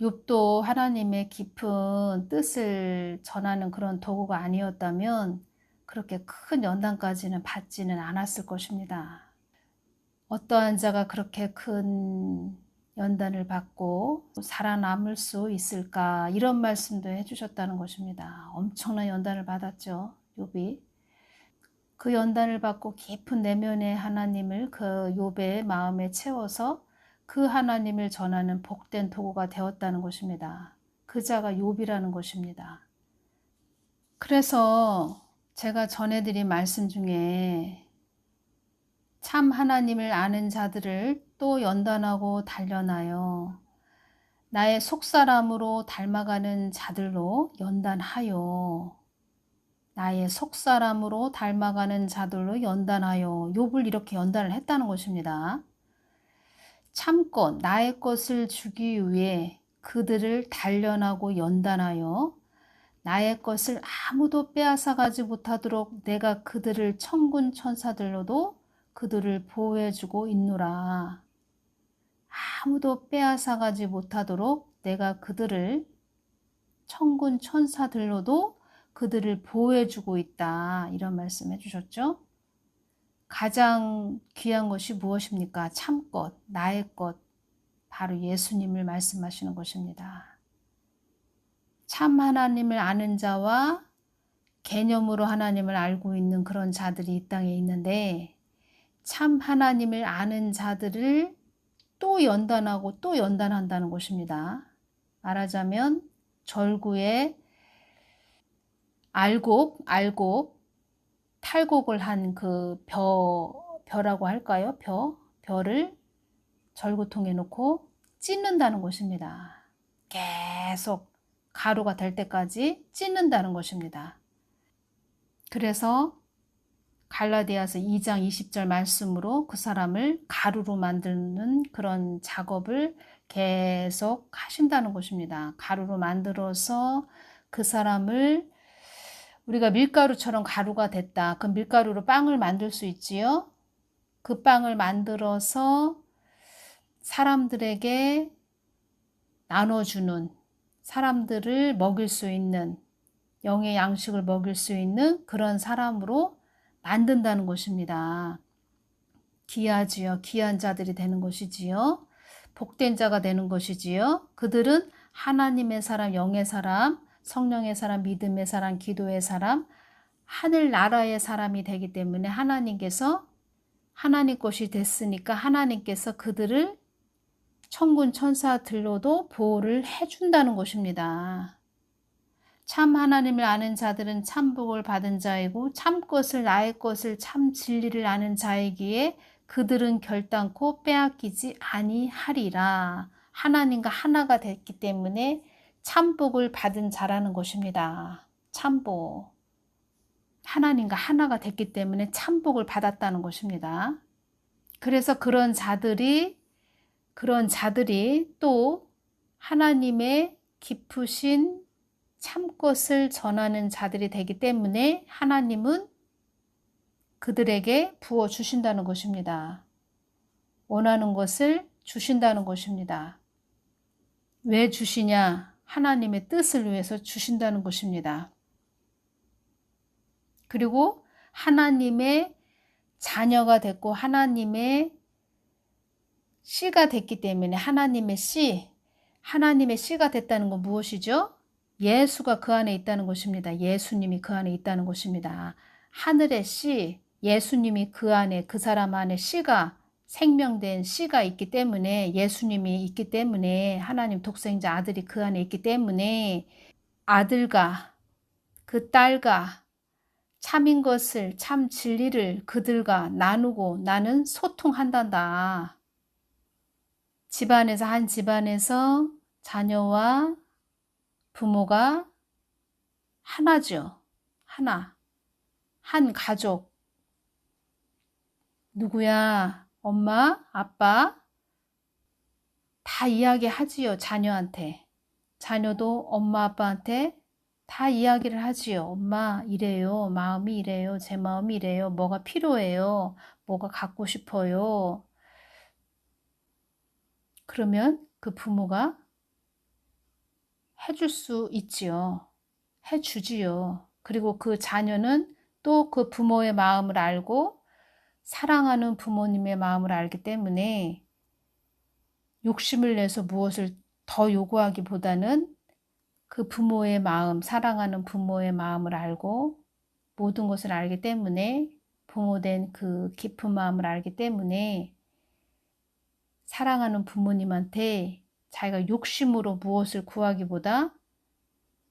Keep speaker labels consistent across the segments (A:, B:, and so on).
A: 욥도 하나님의 깊은 뜻을 전하는 그런 도구가 아니었다면 그렇게 큰 연단까지는 받지는 않았을 것입니다. 어떠한 자가 그렇게 큰 연단을 받고 살아남을 수 있을까, 이런 말씀도 해주셨다는 것입니다. 엄청난 연단을 받았죠, 욥이. 그 연단을 받고 깊은 내면의 하나님을 그 욥의 마음에 채워서 그 하나님을 전하는 복된 도구가 되었다는 것입니다. 그 자가 욥이라는 것입니다. 그래서 제가 전해드린 말씀 중에 참 하나님을 아는 자들을 또 연단하고 단련하여 나의 속사람으로 닮아가는 자들로 연단하여, 나의 속사람으로 닮아가는 자들로 연단하여, 욥을 이렇게 연단을 했다는 것입니다. 참껏 나의 것을 주기 위해 그들을 단련하고 연단하여 나의 것을 아무도 빼앗아가지 못하도록 내가 그들을 천군 천사들로도 그들을 보호해주고 있노라. 아무도 빼앗아가지 못하도록 내가 그들을 천군 천사들로도 그들을 보호해주고 있다, 이런 말씀 해주셨죠. 가장 귀한 것이 무엇입니까? 참것, 나의 것, 바로 예수님을 말씀하시는 것입니다. 참 하나님을 아는 자와 개념으로 하나님을 알고 있는 그런 자들이 이 땅에 있는데, 참 하나님을 아는 자들을 또 연단하고 또 연단한다는 것입니다. 말하자면 절구에 알곡 탈곡을 한 그 벼라고 할까요? 벼를 절구통에 놓고 찢는다는 것입니다. 계속 가루가 될 때까지 찢는다는 것입니다. 그래서 갈라디아서 2장 20절 말씀으로 그 사람을 가루로 만드는 그런 작업을 계속 하신다는 것입니다. 가루로 만들어서 그 사람을, 우리가 밀가루처럼 가루가 됐다, 그 밀가루로 빵을 만들 수 있지요. 그 빵을 만들어서 사람들에게 나눠주는, 사람들을 먹일 수 있는, 영의 양식을 먹일 수 있는 그런 사람으로 만든다는 것입니다. 귀하지요. 귀한 자들이 되는 것이지요. 복된 자가 되는 것이지요. 그들은 하나님의 사람, 영의 사람, 성령의 사람, 믿음의 사람, 기도의 사람, 하늘나라의 사람이 되기 때문에 하나님께서, 하나님 것이 됐으니까 하나님께서 그들을 천군 천사들로도 보호를 해준다는 것입니다. 참 하나님을 아는 자들은 참복을 받은 자이고 참 것을, 나의 것을, 참 진리를 아는 자이기에 그들은 결단코 빼앗기지 아니하리라. 하나님과 하나가 됐기 때문에 참복을 받은 자라는 것입니다. 참복. 하나님과 하나가 됐기 때문에 참복을 받았다는 것입니다. 그래서 그런 자들이 또 하나님의 깊으신 참것을 전하는 자들이 되기 때문에 하나님은 그들에게 부어주신다는 것입니다. 원하는 것을 주신다는 것입니다. 왜 주시냐? 하나님의 뜻을 위해서 주신다는 것입니다. 그리고 하나님의 자녀가 됐고 하나님의 씨가 됐기 때문에, 하나님의 씨가 됐다는 건 무엇이죠? 예수가 그 안에 있다는 것입니다. 예수님이 그 안에 있다는 것입니다. 하늘의 씨, 예수님이 그 안에, 그 사람 안에 씨가, 생명된 씨가 있기 때문에, 예수님이 있기 때문에, 하나님 독생자 아들이 그 안에 있기 때문에 아들과 그 딸과 참인 것을, 참 진리를 그들과 나누고 나는 소통한단다. 한 집안에서 자녀와 부모가 하나죠. 하나. 한 가족. 누구야? 엄마, 아빠 다 이야기하지요. 자녀한테. 자녀도 엄마, 아빠한테 다 이야기를 하지요. 엄마 이래요. 마음이 이래요. 제 마음이 이래요. 뭐가 필요해요. 뭐가 갖고 싶어요. 그러면 그 부모가 해줄 수 있지요. 해주지요. 그리고 그 자녀는 또 그 부모의 마음을 알고 사랑하는 부모님의 마음을 알기 때문에 욕심을 내서 무엇을 더 요구하기보다는 그 부모의 마음, 사랑하는 부모의 마음을 알고 모든 것을 알기 때문에 부모된 그 깊은 마음을 알기 때문에 사랑하는 부모님한테 자기가 욕심으로 무엇을 구하기보다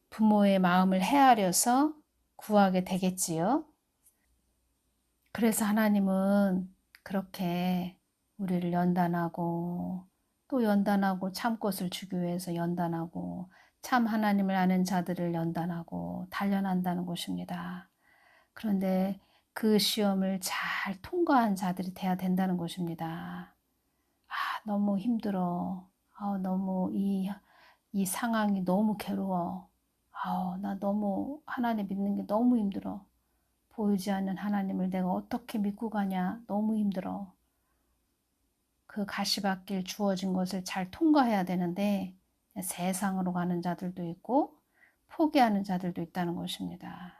A: 부모의 마음을 헤아려서 구하게 되겠지요. 그래서 하나님은 그렇게 우리를 연단하고 또 연단하고 참것을 주기 위해서 연단하고 참 하나님을 아는 자들을 연단하고 단련한다는 것입니다. 그런데 그 시험을 잘 통과한 자들이 돼야 된다는 것입니다. 너무 힘들어. 너무 이 상황이 너무 괴로워. 나 너무 하나님 믿는 게 너무 힘들어. 보이지 않는 하나님을 내가 어떻게 믿고 가냐. 너무 힘들어. 그 가시밭길 주어진 것을 잘 통과해야 되는데 세상으로 가는 자들도 있고 포기하는 자들도 있다는 것입니다.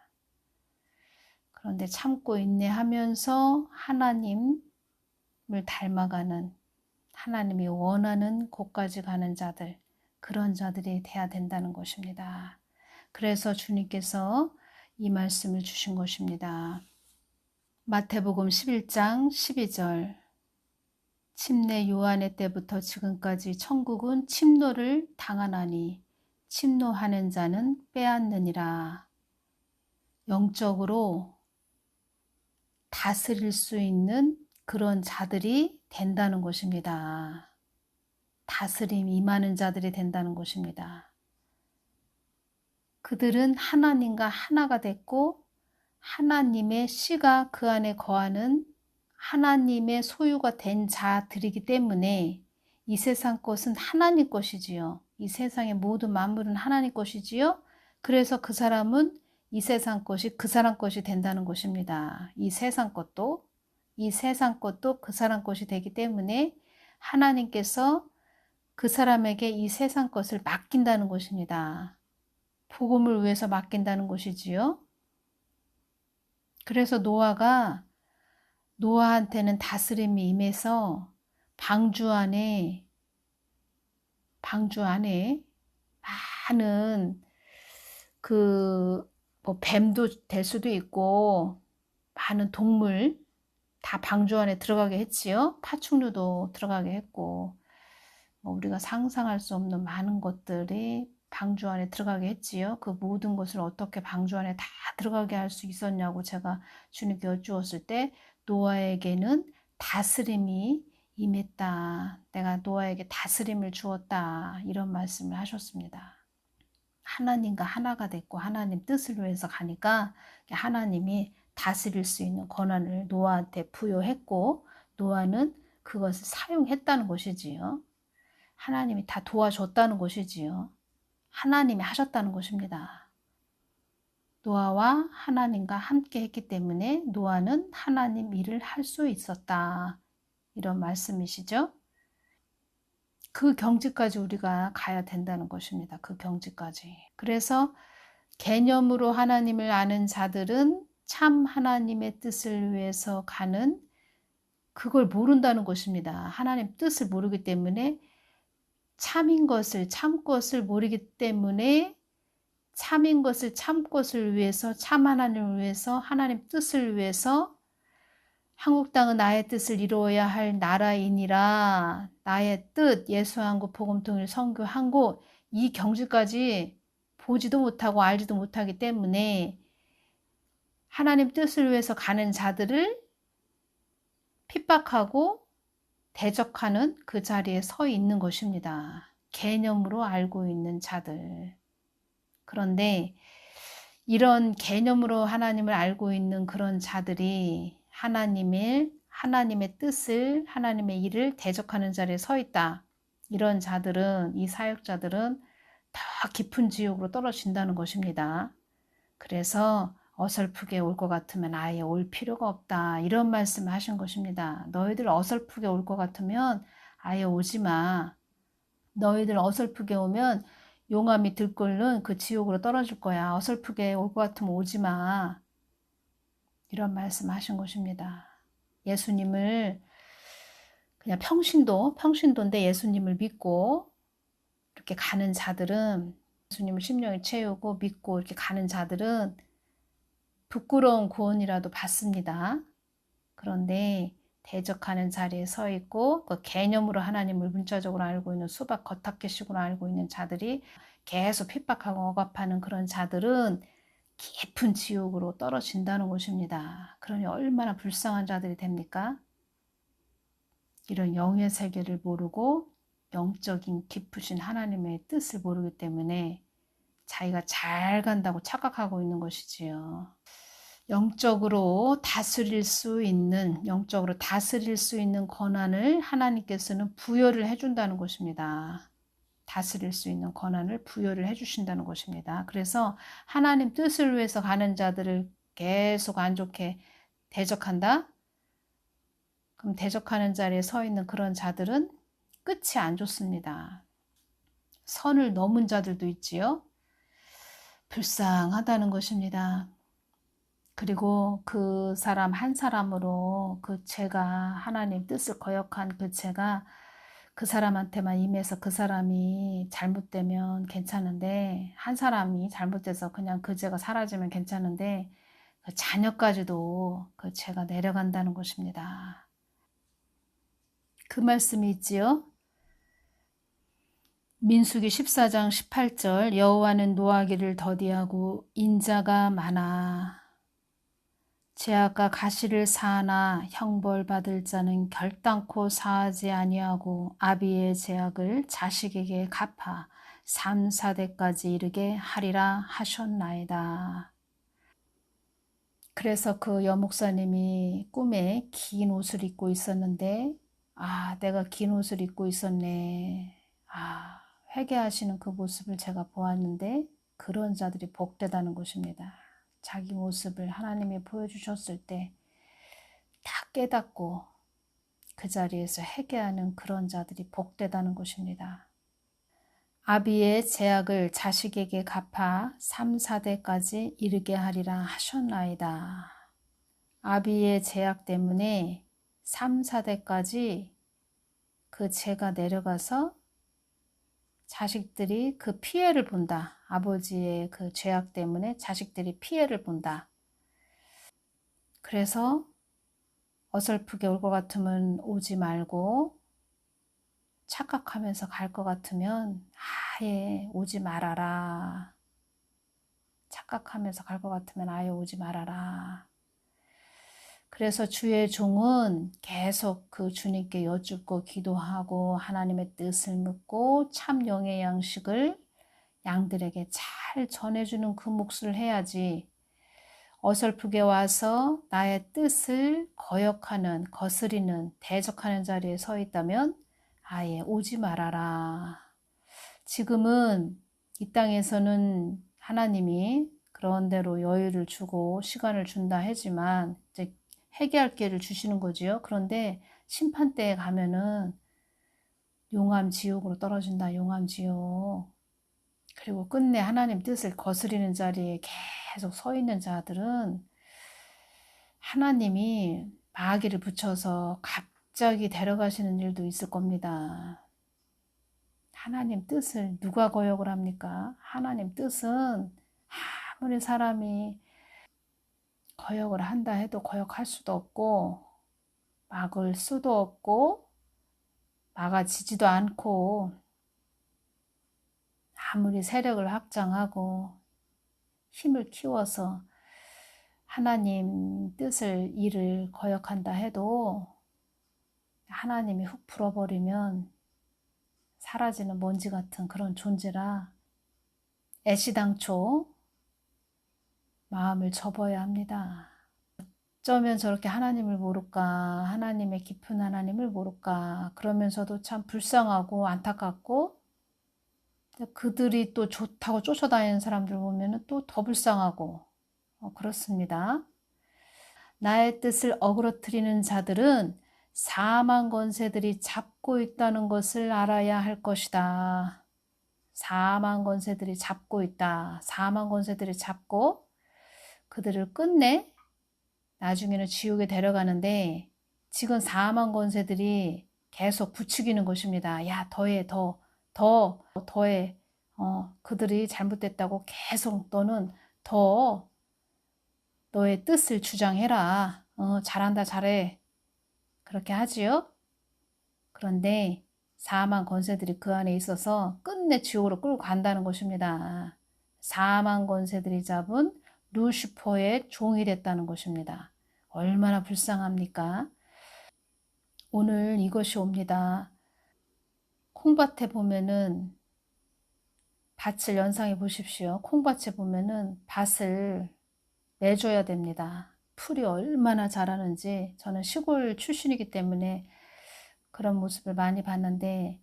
A: 그런데 참고 인내하면서 하나님을 닮아가는 하나님이 원하는 곳까지 가는 자들, 그런 자들이 돼야 된다는 것입니다. 그래서 주님께서 이 말씀을 주신 것입니다. 마태복음 11장 12절 침례 요한의 때부터 지금까지 천국은 침노를 당하나니 침노하는 자는 빼앗느니라. 영적으로 다스릴 수 있는 그런 자들이 된다는 것입니다. 다스림이 임하는 자들이 된다는 것입니다. 그들은 하나님과 하나가 됐고 하나님의 씨가 그 안에 거하는 하나님의 소유가 된 자들이기 때문에 이 세상 것은 하나님 것이지요. 이 세상의 모든 만물은 하나님 것이지요. 그래서 그 사람은 이 세상 것이 그 사람 것이 된다는 것입니다. 이 세상 것도 그 사람 것이 되기 때문에 하나님께서 그 사람에게 이 세상 것을 맡긴다는 것입니다. 복음을 위해서 맡긴다는 것이지요. 그래서 노아한테는 다스림이 임해서 방주 안에 많은 뱀도 될 수도 있고 많은 동물 다 방주 안에 들어가게 했지요. 파충류도 들어가게 했고 우리가 상상할 수 없는 많은 것들이 방주 안에 들어가게 했지요. 그 모든 것을 어떻게 방주 안에 다 들어가게 할 수 있었냐고 제가 주님께 여쭈었을 때 노아에게는 다스림이 임했다. 내가 노아에게 다스림을 주었다. 이런 말씀을 하셨습니다. 하나님과 하나가 됐고 하나님 뜻을 위해서 가니까 하나님이 다스릴 수 있는 권한을 노아한테 부여했고 노아는 그것을 사용했다는 것이지요. 하나님이 다 도와줬다는 것이지요. 하나님이 하셨다는 것입니다. 노아와 하나님과 함께 했기 때문에 노아는 하나님 일을 할 수 있었다. 이런 말씀이시죠. 그 경지까지 우리가 가야 된다는 것입니다. 그 경지까지. 그래서 개념으로 하나님을 아는 자들은 참 하나님의 뜻을 위해서 가는 그걸 모른다는 것입니다. 하나님 뜻을 모르기 때문에 참인 것을 모르기 때문에 참인 것을 참것을 위해서 참 하나님을 위해서 하나님 뜻을 위해서 한국 땅은 나의 뜻을 이루어야 할 나라이니라 나의 뜻 예수 한국 복음 통일 선교 한국 이 경지까지 보지도 못하고 알지도 못하기 때문에 하나님 뜻을 위해서 가는 자들을 핍박하고 대적하는 그 자리에 서 있는 것입니다. 개념으로 알고 있는 자들. 그런데 이런 개념으로 하나님을 알고 있는 그런 자들이 하나님의 뜻을 하나님의 일을 대적하는 자리에 서 있다. 이런 자들은 이 사역자들은 더 깊은 지옥으로 떨어진다는 것입니다. 그래서 어설프게 올 것 같으면 아예 올 필요가 없다. 이런 말씀을 하신 것입니다. 너희들 어설프게 올 것 같으면 아예 오지 마. 너희들 어설프게 오면 용암이 들끓는 그 지옥으로 떨어질 거야. 어설프게 올 것 같으면 오지 마. 이런 말씀하신 것입니다. 예수님을 그냥 평신도인데 예수님을 믿고 이렇게 가는 자들은, 예수님을 심령에 채우고 믿고 이렇게 가는 자들은 부끄러운 구원이라도 받습니다. 그런데 대적하는 자리에 서 있고 그 개념으로 하나님을 문자적으로 알고 있는 수박 겉핥기식으로 알고 있는 자들이 계속 핍박하고 억압하는 그런 자들은 깊은 지옥으로 떨어진다는 것입니다. 그러니 얼마나 불쌍한 자들이 됩니까? 이런 영의 세계를 모르고 영적인 깊으신 하나님의 뜻을 모르기 때문에 자기가 잘 간다고 착각하고 있는 것이지요. 영적으로 다스릴 수 있는 권한을 하나님께서는 부여를 해준다는 것입니다. 다스릴 수 있는 권한을 부여를 해주신다는 것입니다. 그래서 하나님 뜻을 위해서 가는 자들을 계속 안 좋게 대적한다? 그럼 대적하는 자리에 서 있는 그런 자들은 끝이 안 좋습니다. 선을 넘은 자들도 있지요. 불쌍하다는 것입니다. 그리고 그 사람 한 사람으로 그 죄가, 하나님 뜻을 거역한 그 죄가 그 사람한테만 임해서 그 사람이 잘못되면 괜찮은데, 한 사람이 잘못돼서 그냥 그 죄가 사라지면 괜찮은데 그 자녀까지도 그 죄가 내려간다는 것입니다. 그 말씀이 있지요. 민수기 14장 18절, 여호와는 노하기를 더디하고 인자가 많아 죄악과 가시를 사하나 형벌받을 자는 결단코 사하지 아니하고 아비의 죄악을 자식에게 갚아 3, 4대까지 이르게 하리라 하셨나이다. 그래서 그 여목사님이 꿈에 긴 옷을 입고 있었는데, 내가 긴 옷을 입고 있었네. 회개하시는 그 모습을 제가 보았는데 그런 자들이 복되다는 것입니다. 자기 모습을 하나님이 보여주셨을 때 다 깨닫고 그 자리에서 회개하는 그런 자들이 복되다는 것입니다. 아비의 죄악을 자식에게 갚아 3, 4대까지 이르게 하리라 하셨나이다. 아비의 죄악 때문에 3, 4대까지 그 죄가 내려가서 자식들이 그 피해를 본다. 아버지의 그 죄악 때문에 자식들이 피해를 본다. 그래서 어설프게 올 것 같으면 오지 말고 착각하면서 갈 것 같으면 아예 오지 말아라. 착각하면서 갈 것 같으면 아예 오지 말아라. 그래서 주의 종은 계속 그 주님께 여쭙고 기도하고 하나님의 뜻을 묻고 참 영의 양식을 양들에게 잘 전해주는 그 몫을 해야지, 어설프게 와서 나의 뜻을 거역하는, 거스리는, 대적하는 자리에 서 있다면 아예 오지 말아라. 지금은 이 땅에서는 하나님이 그런 대로 여유를 주고 시간을 준다 하지만 이제 회개할 기회를 주시는 거지요. 그런데 심판대에 가면은 용암 지옥으로 떨어진다. 용암 지옥. 그리고 끝내 하나님 뜻을 거스리는 자리에 계속 서 있는 자들은 하나님이 마귀를 붙여서 갑자기 데려가시는 일도 있을 겁니다. 하나님 뜻을 누가 거역을 합니까? 하나님 뜻은 아무리 사람이 거역을 한다 해도 거역할 수도 없고 막을 수도 없고 막아지지도 않고, 아무리 세력을 확장하고 힘을 키워서 하나님 뜻을, 일을 거역한다 해도 하나님이 훅 풀어버리면 사라지는 먼지 같은 그런 존재라 애시당초 마음을 접어야 합니다. 어쩌면 저렇게 하나님을 모를까, 하나님의 깊은 하나님을 모를까, 그러면서도 참 불쌍하고 안타깝고, 그들이 또 좋다고 쫓아다니는 사람들 보면 또 더 불쌍하고, 그렇습니다. 나의 뜻을 어그러뜨리는 자들은 사망 권세들이 잡고 있다는 것을 알아야 할 것이다. 사망 권세들이 잡고 있다. 사망 권세들이 잡고 그들을 끝내 나중에는 지옥에 데려가는데, 지금 사망 권세들이 계속 부추기는 것입니다. 야, 더해, 더해. 그들이 잘못됐다고 계속 너는 더 너의 뜻을 주장해라. 잘한다, 잘해. 그렇게 하지요. 그런데 사망 권세들이 그 안에 있어서 끝내 지옥으로 끌고 간다는 것입니다. 사망 권세들이 잡은 루시퍼의 종이 됐다는 것입니다. 얼마나 불쌍합니까? 오늘 이것이 옵니다. 콩밭에 보면은 밭을 연상해 보십시오. 콩밭에 보면은 밭을 내줘야 됩니다. 풀이 얼마나 자라는지, 저는 시골 출신이기 때문에 그런 모습을 많이 봤는데,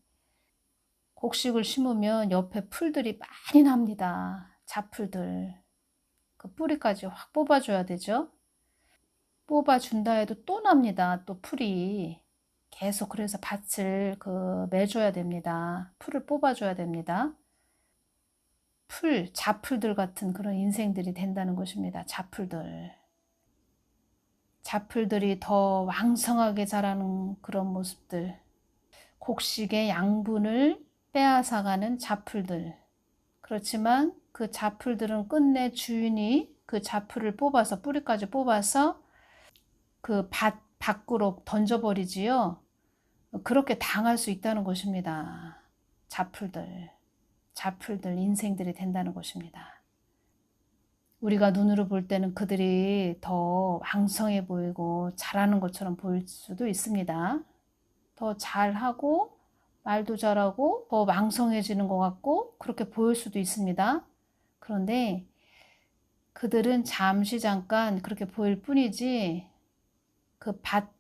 A: 곡식을 심으면 옆에 풀들이 많이 납니다. 잡풀들. 그 뿌리까지 확 뽑아줘야 되죠. 뽑아준다 해도 또 납니다. 또 풀이. 계속 그래서 밭을 매줘야 됩니다. 풀을 뽑아줘야 됩니다. 잡풀들 같은 그런 인생들이 된다는 것입니다. 잡풀들이 더 왕성하게 자라는 그런 모습들. 곡식의 양분을 빼앗아가는 잡풀들. 그렇지만 그 잡풀들은 끝내 주인이 그 잡풀을 뽑아서, 뿌리까지 뽑아서 그 밭 밖으로 던져버리지요. 그렇게 당할 수 있다는 것입니다. 잡풀들 인생들이 된다는 것입니다. 우리가 눈으로 볼 때는 그들이 더 왕성해 보이고 잘하는 것처럼 보일 수도 있습니다. 더 잘하고 말도 잘하고 더 왕성해지는 것 같고 그렇게 보일 수도 있습니다. 그런데 그들은 잠깐 그렇게 보일 뿐이지, 그 밭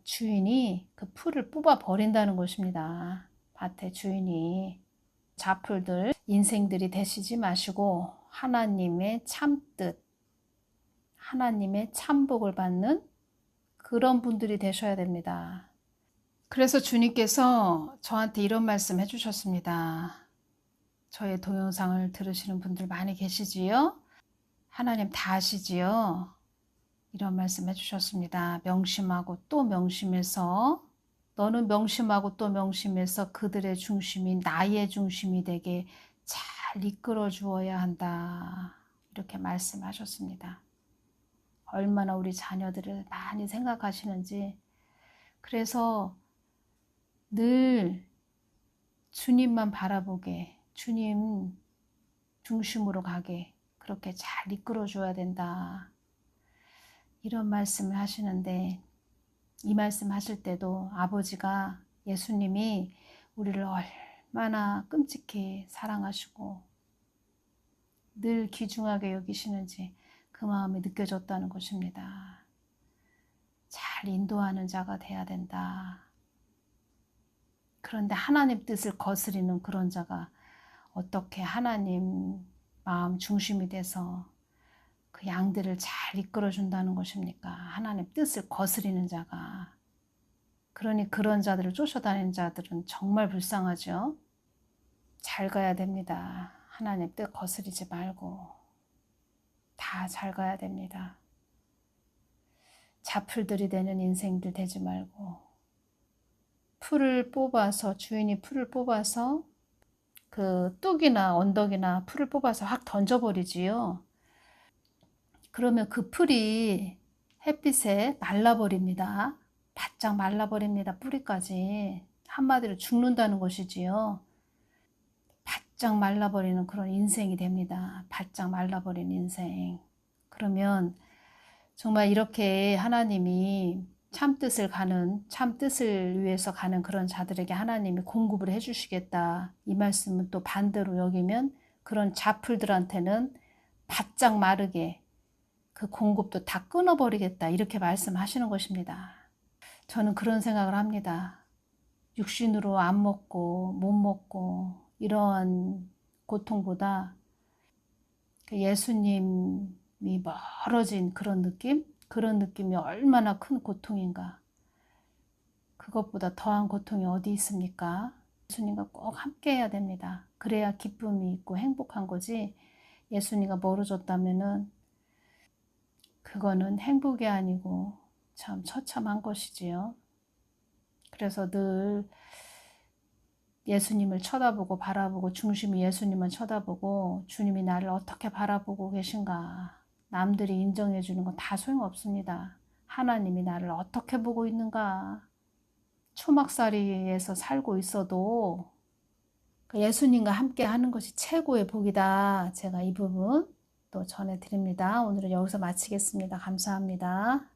A: 주인이 그 풀을 뽑아 버린다는 것입니다. 밭의 주인이. 잡풀들 인생들이 되시지 마시고 하나님의 참뜻, 하나님의 참복을 받는 그런 분들이 되셔야 됩니다. 그래서 주님께서 저한테 이런 말씀 해주셨습니다. 저의 동영상을 들으시는 분들 많이 계시지요? 하나님 다 아시지요? 이런 말씀 해주셨습니다. 명심하고 또 명심해서, 너는 명심하고 또 명심해서 그들의 중심이 나의 중심이 되게 잘 이끌어 주어야 한다. 이렇게 말씀하셨습니다. 얼마나 우리 자녀들을 많이 생각하시는지. 그래서 늘 주님만 바라보게, 주님 중심으로 가게 그렇게 잘 이끌어 줘야 된다. 이런 말씀을 하시는데, 이 말씀 하실 때도 아버지가, 예수님이 우리를 얼마나 끔찍히 사랑하시고 늘 귀중하게 여기시는지 그 마음이 느껴졌다는 것입니다. 잘 인도하는 자가 돼야 된다. 그런데 하나님 뜻을 거스리는 그런 자가 어떻게 하나님 마음 중심이 돼서 그 양들을 잘 이끌어 준다는 것입니까? 하나님 뜻을 거스리는 자가. 그러니 그런 자들을 쫓아다니는 자들은 정말 불쌍하죠. 잘 가야 됩니다. 하나님 뜻 거스리지 말고 다 잘 가야 됩니다. 잡풀들이 되는 인생들 되지 말고, 풀을 뽑아서, 주인이 풀을 뽑아서 그 뚝이나 언덕이나 풀을 뽑아서 확 던져버리지요. 그러면 그 풀이 햇빛에 말라버립니다. 바짝 말라버립니다. 뿌리까지. 한마디로 죽는다는 것이지요. 바짝 말라버리는 그런 인생이 됩니다. 바짝 말라버린 인생. 그러면 정말 이렇게 하나님이 참뜻을 위해서 가는 그런 자들에게 하나님이 공급을 해주시겠다. 이 말씀은 또 반대로 여기면 그런 잡풀들한테는 바짝 마르게 그 공급도 다 끊어버리겠다. 이렇게 말씀하시는 것입니다. 저는 그런 생각을 합니다. 육신으로 안 먹고 못 먹고 이러한 고통보다 예수님이 멀어진 그런 느낌? 그런 느낌이 얼마나 큰 고통인가. 그것보다 더한 고통이 어디 있습니까? 예수님과 꼭 함께 해야 됩니다. 그래야 기쁨이 있고 행복한 거지. 예수님과 멀어졌다면은 그거는 행복이 아니고 참 처참한 것이지요. 그래서 늘 예수님을 쳐다보고 바라보고, 중심이 예수님을 쳐다보고 주님이 나를 어떻게 바라보고 계신가. 남들이 인정해 주는 건 다 소용없습니다. 하나님이 나를 어떻게 보고 있는가. 초막살이에서 살고 있어도 예수님과 함께 하는 것이 최고의 복이다. 제가 이 부분 또 전해드립니다. 오늘은 여기서 마치겠습니다. 감사합니다.